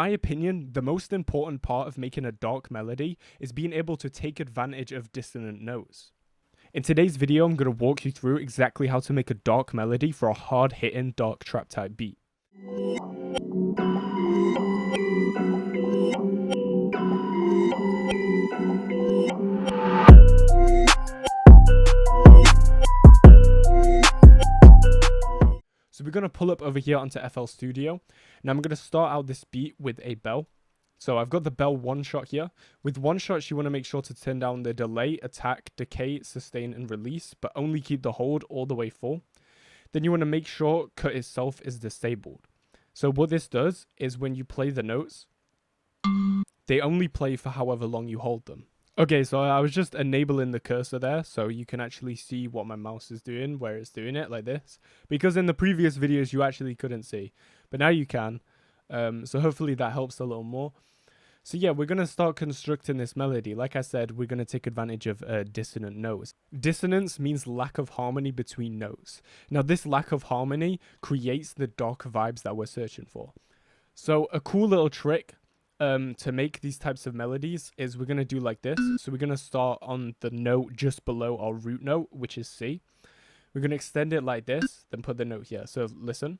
my opinion, the most important part of making a dark melody is being able to take advantage of dissonant notes. In today's video, I'm going to walk you through exactly how to make a dark melody for a hard-hitting dark trap type beat. So we're going to pull up over here onto FL Studio. Now I'm going to start out this beat with a bell. So I've got the bell one shot here. With one shots, you want to make sure to turn down the delay, attack, decay, sustain, and release, but only keep the hold all the way full. Then you want to make sure cut itself is disabled. So what this does is when you play the notes, they only play for however long you hold them. Okay, so I was just enabling the cursor there so you can actually see what my mouse is doing, where it's doing it like this. Because in the previous videos you actually couldn't see, but now you can. So hopefully that helps a little more. So yeah, we're going to start constructing this melody. Like I said, we're going to take advantage of dissonant notes. Dissonance means lack of harmony between notes. Now this lack of harmony creates the dark vibes that we're searching for. So a cool little trick to make these types of melodies is we're going to do like this. So we're going to start on the note just below our root note, which is C. We're going to extend it like this, then put the note here. So listen.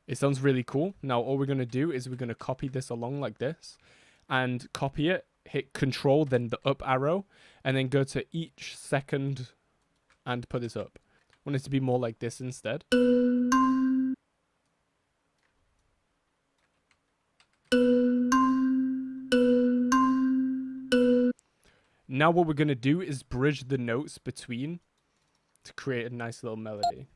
It sounds really cool. Now all we're going to do is we're going to copy this along like this and copy it, hit Control, then the up arrow, and then go to each second and put this up. I want it to be more like this instead. Now what we're going to do is bridge the notes between to create a nice little melody.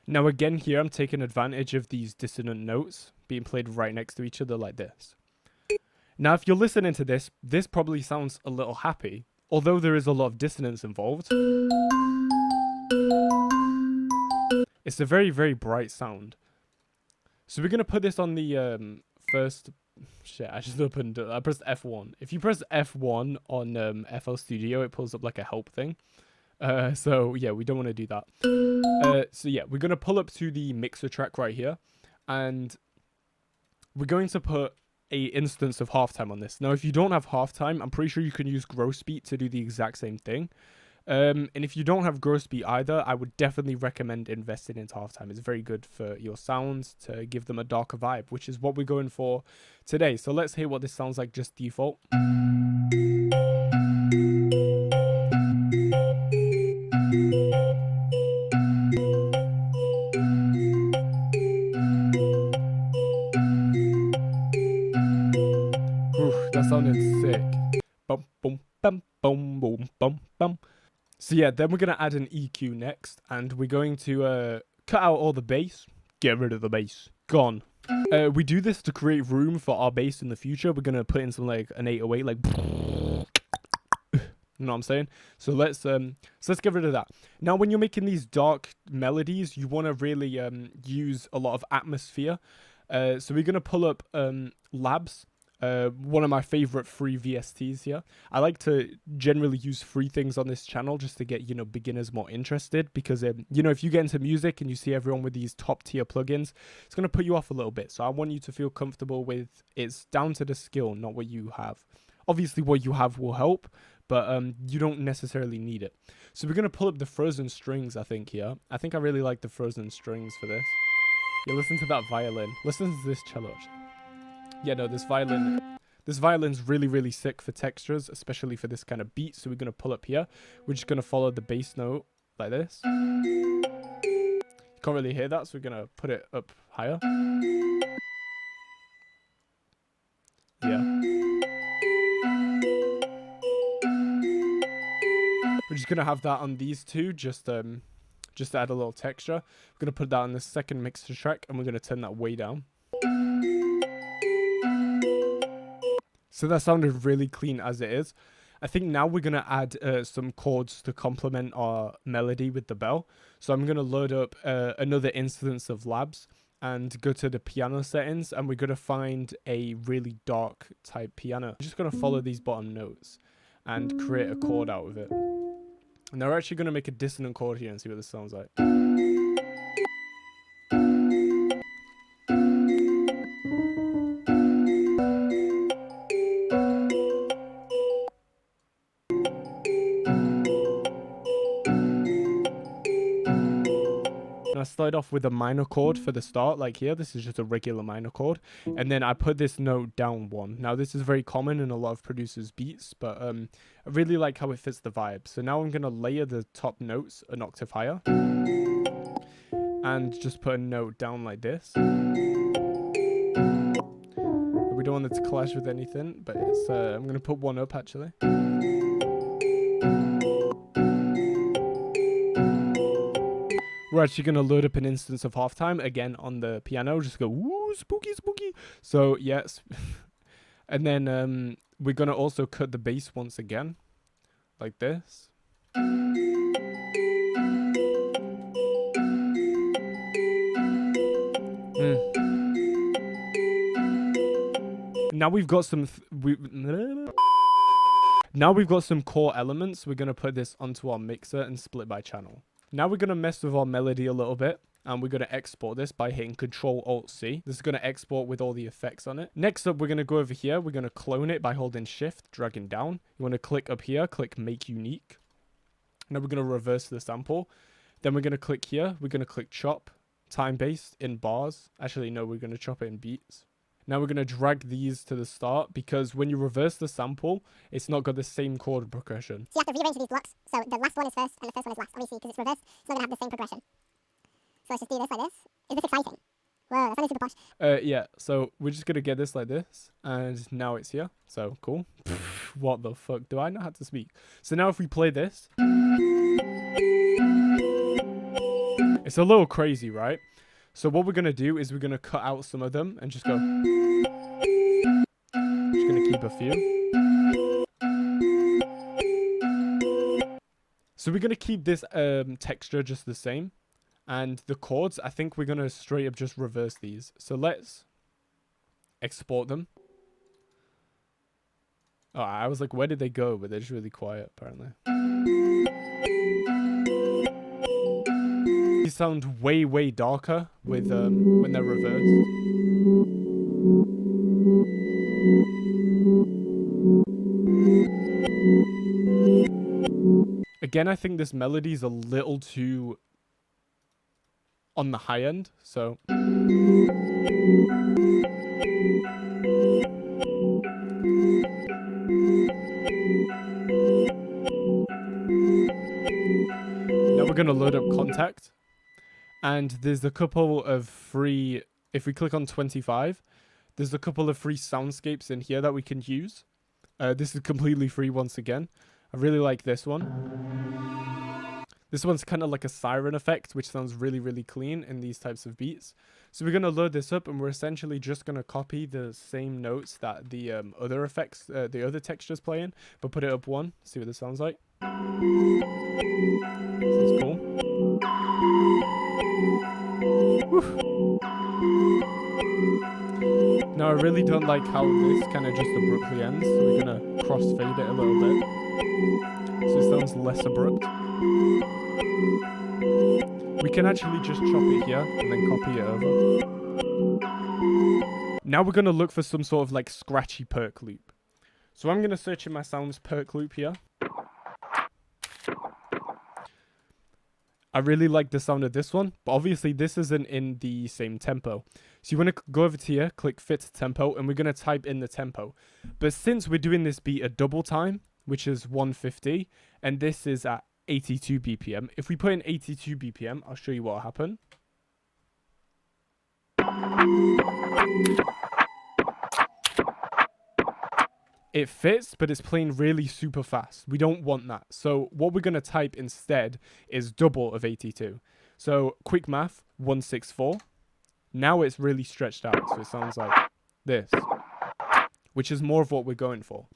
Now again here I'm taking advantage of these dissonant notes being played right next to each other like this. Now if you're listening to this, this probably sounds a little happy, although there is a lot of dissonance involved. It's a very, very bright sound. So we're going to put this on the first... Shit, I just opened... I pressed F1. If you press F1 on FL Studio, it pulls up like a help thing. So yeah, we don't want to do that. So yeah, we're going to pull up to the mixer track right here. And we're going to put a instance of halftime on this. Now, if you don't have halftime, I'm pretty sure you can use gross beat to do the exact same thing. And if you don't have gross beat either, I would definitely recommend investing into halftime. It's very good for your sounds to give them a darker vibe, which is what we're going for today. So let's hear what this sounds like just default. Oof, that sounded sick. Bum, boom, bum, boom, boom, bum, bum. So yeah, then we're going to add an EQ next, and we're going to cut out all the bass, get rid of the bass, gone. We do this to create room for our bass in the future. We're going to put in some like an 808, like, you know what I'm saying? So let's get rid of that. Now, when you're making these dark melodies, you want to really use a lot of atmosphere. So we're going to pull up Labs. One of my favorite free VSTs here. I like to generally use free things on this channel just to get, beginners more interested, because, if you get into music and you see everyone with these top tier plugins, it's going to put you off a little bit. So I want you to feel comfortable with it's down to the skill, not what you have. Obviously what you have will help, but you don't necessarily need it. So we're going to pull up the frozen strings, I think, here. I think I really like the frozen strings for this. Yeah, listen to that violin. Listen to this cello. Yeah, no, this violin's really, really sick for textures, especially for this kind of beat. So we're going to pull up here. We're just going to follow the bass note like this. You can't really hear that, so we're going to put it up higher. Yeah. We're just going to have that on these two, just to add a little texture. We're going to put that on the second mixer track, and we're going to turn that way down. So that sounded really clean as it is. I think now we're going to add some chords to complement our melody with the bell. So I'm going to load up another instance of Labs and go to the piano settings, and we're going to find a really dark type piano. I'm just going to follow these bottom notes and create a chord out of it. And we're actually going to make a dissonant chord here and see what this sounds like. I started off with a minor chord for the start, like here. This is just a regular minor chord, and then I put this note down one. Now this is very common in a lot of producers' beats, but I really like how it fits the vibe. So now I'm going to layer the top notes an octave higher and just put a note down like this. We don't want it to clash with anything, but it's I'm going to put one up actually. We're actually going to load up an instance of halftime again on the piano. Just go, woo, spooky, spooky. So, yes. And then we're going to also cut the bass once again. Like this. Now we've got some... Now we've got some core elements. We're going to put this onto our mixer and split by channel. Now we're going to mess with our melody a little bit, and we're going to export this by hitting Control-Alt-C. This is going to export with all the effects on it. Next up, we're going to go over here. We're going to clone it by holding Shift, dragging down. You want to click up here, click Make Unique. Now we're going to reverse the sample. Then we're going to click here. We're going to click Chop, time-based in bars. Actually, no, we're going to chop it in beats. Now we're going to drag these to the start, because when you reverse the sample, it's not got the same chord progression. So you have to rearrange these blocks. So the last one is first and the first one is last. Obviously, because it's reversed, it's not going to have the same progression. So let's just do this like this. Is this exciting? Whoa, that sounded super posh. Yeah, so we're just going to get this like this, and now it's here. So, cool. What the fuck? Do I know how to speak? So now if we play this, it's a little crazy, right? So what we're going to do is we're going to cut out some of them and just go. Just going to keep a few. So we're going to keep this texture just the same. And the chords, I think we're going to straight up just reverse these. So let's export them. Oh, I was like, where did they go? But they're just really quiet, apparently. These sound way, way darker with when they're reversed. Again, I think this melody is a little too on the high end, so now we're going to load up Contact, and there's a couple of free, if we click on 25, there's a couple of free soundscapes in here that we can use. This is completely free once again. I really like this one. This one's kind of like a siren effect, which sounds really, really clean in these types of beats. So we're going to load this up, and we're essentially just going to copy the same notes that the other effects, the other textures play in, but put it up one. See what this sounds like. Sounds cool. Woo. Now I really don't like how this kind of just abruptly ends, so we're going to crossfade it a little bit. So it sounds less abrupt. We can actually just chop it here and then copy it over. Now we're going to look for some sort of like scratchy perc loop. So I'm going to search in my sounds perc loop here. I really like the sound of this one, but obviously this isn't in the same tempo. So you want to go over to here, click fit tempo, and we're going to type in the tempo. But since we're doing this beat at double time, which is 150, and this is at 82 BPM. If we put in 82 BPM, I'll show you what will happen. It fits, but it's playing really super fast. We don't want that. So what we're going to type instead is double of 82. So quick math, 164. Now it's really stretched out, so it sounds like this, which is more of what we're going for.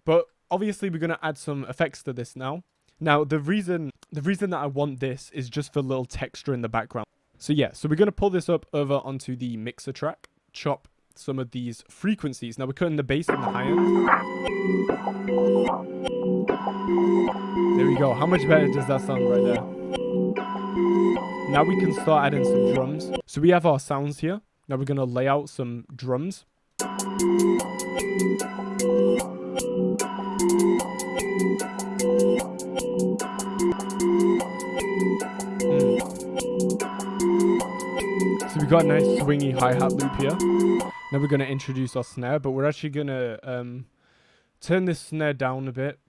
But obviously we're gonna add some effects to this now. Now the reason that I want this is just for a little texture in the background. So yeah, so we're gonna pull this up over onto the mixer track, chop some of these frequencies. Now we're cutting the bass and the high end. There we go. How much better does that sound right there? Now we can start adding some drums. So we have our sounds here. Now we're gonna lay out some drums. So we got a nice swingy hi-hat loop here. Now we're going to introduce our snare, but we're actually going to turn this snare down a bit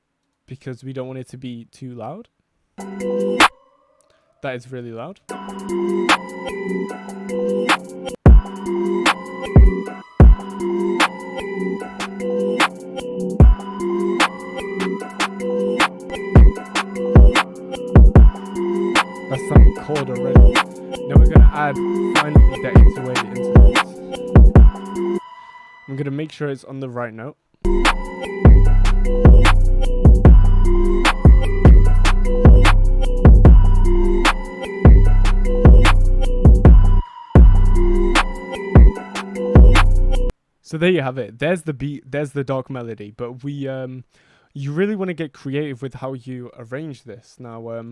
because we don't want it to be too loud. That is really loud. That's some chord already. Now we're going to add finally the 808 into this. I'm going to make sure it's on the right note. So there you have it. There's the beat, there's the dark melody. But you really want to get creative with how you arrange this. Now,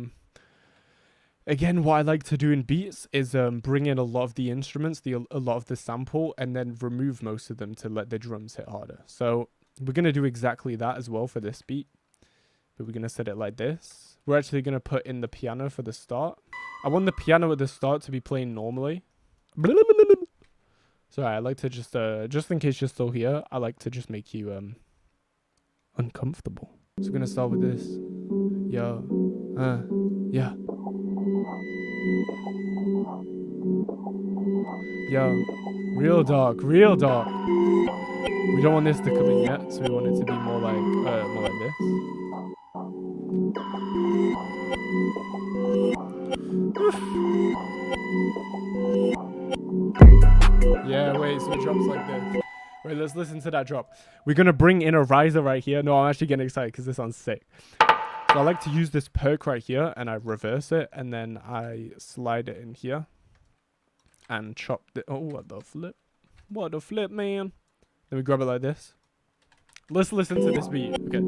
again, what I like to do in beats is bring in a lot of the instruments, a lot of the sample, and then remove most of them to let the drums hit harder. So we're going to do exactly that as well for this beat. But we're going to set it like this. We're actually going to put in the piano for the start. I want the piano at the start to be playing normally. Sorry, I like to just in case you're still here, I like to just make you uncomfortable. So we're going to start with this. Yeah. Yo, real dark, real dark. We don't want this to come in yet, so we want it to be more like this. Yeah, wait, so it drops like this. Wait, let's listen to that drop. We're gonna bring in a riser right here. No, I'm actually getting excited because this sounds sick. So I like to use this perk right here, and I reverse it, and then I slide it in here. And chop the... Oh, what the flip? What the flip, man? Then we grab it like this. Let's listen to this beat. Okay.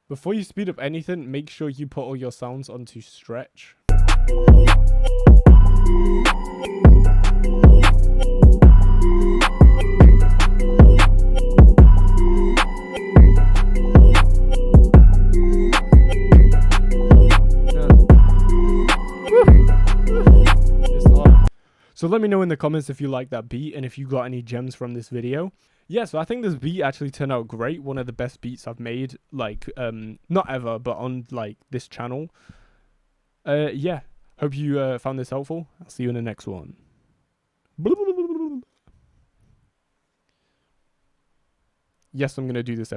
Before you speed up anything, make sure you put all your sounds onto stretch. So let me know in the comments if you like that beat and if you got any gems from this video. Yeah, so I think this beat actually turned out great. One of the best beats I've made, like, not ever, but on, like, this channel. Yeah, hope you found this helpful. I'll see you in the next one. Yes, I'm going to do this every